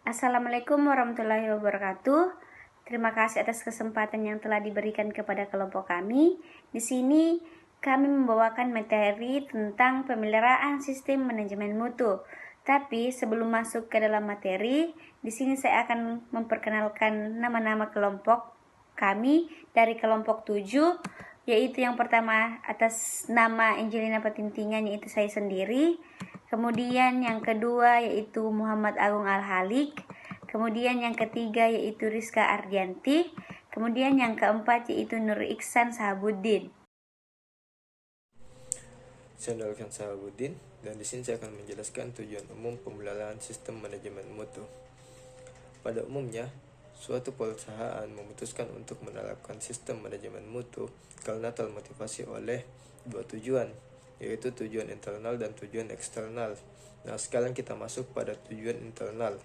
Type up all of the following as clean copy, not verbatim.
Assalamualaikum warahmatullahi wabarakatuh. Terima kasih atas kesempatan yang telah diberikan kepada kelompok kami. Di sini kami membawakan materi tentang pemeliharaan sistem manajemen mutu. Tapi sebelum masuk ke dalam materi, di sini saya akan memperkenalkan nama-nama kelompok kami dari kelompok 7, yaitu yang pertama atas nama Angelina Patintingan, yaitu saya sendiri. Kemudian yang kedua yaitu Muhammad Agung Al-Halik. Kemudian yang ketiga yaitu Rizka Ardianti. Kemudian yang keempat yaitu Nur Iksan Sahabuddin. Saya Nur Iksan Sahabuddin, dan di sini saya akan menjelaskan tujuan umum pemeliharaan sistem manajemen mutu. Pada umumnya, suatu perusahaan memutuskan untuk menerapkan sistem manajemen mutu karena termotivasi oleh dua tujuan, yaitu tujuan internal dan tujuan eksternal. Nah, sekarang kita masuk pada tujuan internal.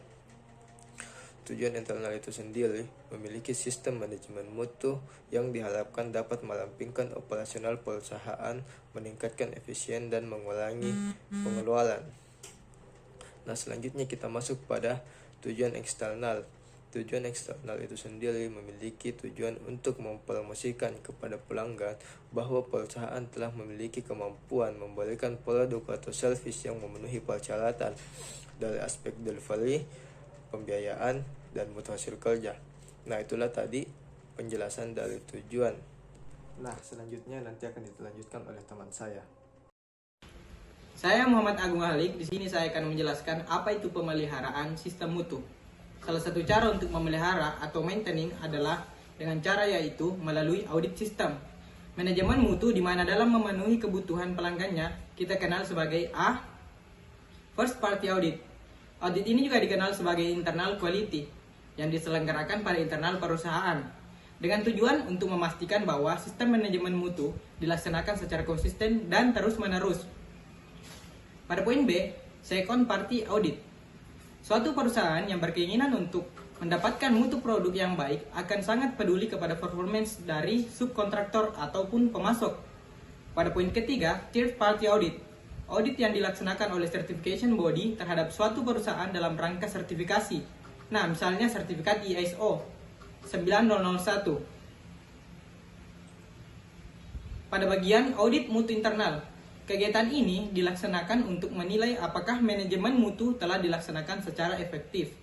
Tujuan internal itu sendiri memiliki sistem manajemen mutu yang diharapkan dapat merampingkan operasional perusahaan, meningkatkan efisien dan mengurangi pengeluaran. Nah, selanjutnya kita masuk pada tujuan eksternal. Tujuan eksternal itu sendiri memiliki tujuan untuk mempromosikan kepada pelanggan bahwa perusahaan telah memiliki kemampuan memberikan produk atau servis yang memenuhi persyaratan dari aspek delivery, pembiayaan, dan mutu hasil kerja. Nah, itulah tadi penjelasan dari tujuan. Nah, selanjutnya nanti akan dilanjutkan oleh teman saya. Saya Muhammad Agung Halik. Di sini saya akan menjelaskan apa itu pemeliharaan sistem mutu. Salah satu cara untuk memelihara atau maintaining adalah dengan cara yaitu melalui audit sistem. Manajemen mutu di mana dalam memenuhi kebutuhan pelanggannya kita kenal sebagai first party audit. Audit ini juga dikenal sebagai internal quality yang diselenggarakan pada internal perusahaan dengan tujuan untuk memastikan bahwa sistem manajemen mutu dilaksanakan secara konsisten dan terus-menerus. Pada poin B, second party audit. Suatu perusahaan yang berkeinginan untuk mendapatkan mutu produk yang baik akan sangat peduli kepada performance dari subkontraktor ataupun pemasok. Pada poin ketiga, third party audit. Audit yang dilaksanakan oleh certification body terhadap suatu perusahaan dalam rangka sertifikasi. Nah, misalnya sertifikat ISO 9001. Pada bagian audit mutu internal, kegiatan ini dilaksanakan untuk menilai apakah manajemen mutu telah dilaksanakan secara efektif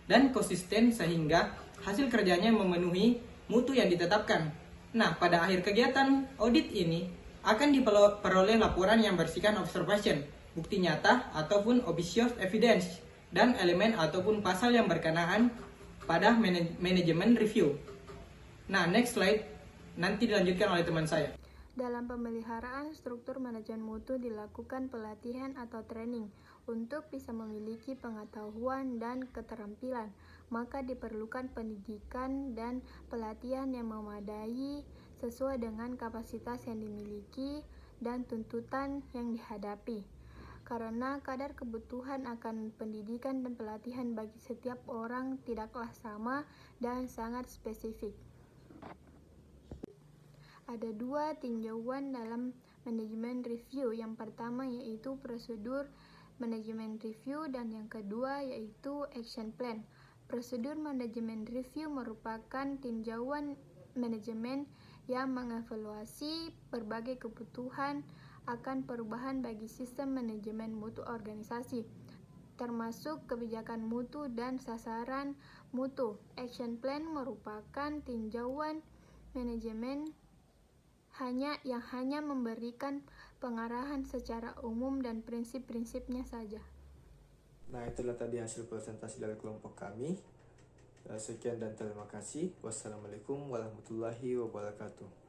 dan konsisten sehingga hasil kerjanya memenuhi mutu yang ditetapkan. Nah, pada akhir kegiatan audit ini akan diperoleh laporan yang bersihkan observation, bukti nyata ataupun obvious evidence, dan elemen ataupun pasal yang berkenaan pada manajemen review. Nah, next slide nanti dilanjutkan oleh teman saya. Dalam pemeliharaan struktur manajemen mutu dilakukan pelatihan atau training untuk bisa memiliki pengetahuan dan keterampilan, maka diperlukan pendidikan dan pelatihan yang memadai sesuai dengan kapasitas yang dimiliki dan tuntutan yang dihadapi. Karena kadar kebutuhan akan pendidikan dan pelatihan bagi setiap orang tidaklah sama dan sangat spesifik. Ada dua tinjauan dalam manajemen review. Yang pertama yaitu prosedur manajemen review dan yang kedua yaitu action plan. Prosedur manajemen review merupakan tinjauan manajemen yang mengevaluasi berbagai kebutuhan akan perubahan bagi sistem manajemen mutu organisasi, termasuk kebijakan mutu dan sasaran mutu. Action plan merupakan tinjauan manajemen yang hanya memberikan pengarahan secara umum dan prinsip-prinsipnya saja. Nah, itulah tadi hasil presentasi dari kelompok kami. Sekian dan terima kasih. Wassalamualaikum warahmatullahi wabarakatuh.